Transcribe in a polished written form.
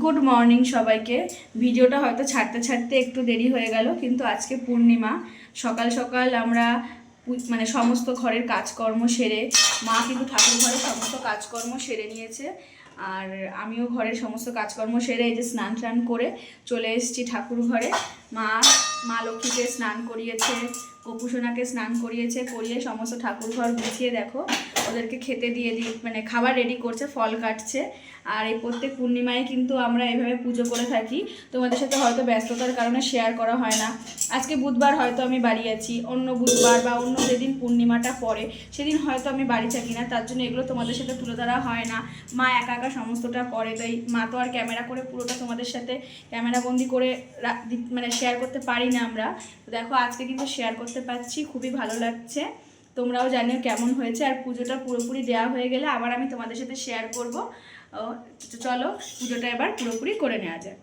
Good morning সবাইকে। ভিডিওটা হয়তো ছাড়তে ছাড়তে একটু দেরি হয়ে গেল, কিন্তু আজকে পূর্ণিমা। সকাল সকাল আমরা মানে সমস্ত ঘরের কাজকর্ম সেরে, মা কিন্তু ঠাকুর ঘরের সমস্ত কাজকর্ম সেরে নিয়েছে, আর আমিও ঘরের সমস্ত কাজকর্ম সেরে এই যে স্নান টান করে চলে এসেছি ঠাকুর ঘরে। মা লক্ষ্মীকে স্নান করিয়েছে, গোপুসোনাকে স্নান করিয়েছে, করিয়ে সমস্ত ঠাকুর ঘর গুছিয়ে দেখো ওদেরকে খেতে দিয়ে মানে খাবার রেডি করছে, ফল কাটছে। আর এই প্রত্যেক পূর্ণিমায় কিন্তু আমরা এইভাবে পুজো করে থাকি। তোমাদের সাথে হয়তো ব্যস্ততার কারণে শেয়ার করা হয় না। আজকে বুধবার হয়তো আমি বাড়ি আছি, অন্য বুধবার বা অন্য যেদিন পূর্ণিমাটা পড়ে সেদিন হয়তো আমি বাড়ি থাকি না, তার জন্য এগুলো তোমাদের সাথে তুলে ধরা হয় না। মা একা একা সমস্তটা করে, তাই মা তো আর ক্যামেরা করে পুরোটা তোমাদের সাথে ক্যামেরাবন্দি করে মানে শেয়ার করতে পারি না আমরা। তো দেখো আজকে কিন্তু শেয়ার করতে পারছি, খুবই ভালো লাগছে। তোমরাও জানিও কেমন হয়েছে। আর পুজোটা পুরোপুরি দেওয়া হয়ে গেলে আবার আমি তোমাদের সাথে শেয়ার করব। চলো পুজোটা এবার পুরোপুরি করে নেওয়া যাক।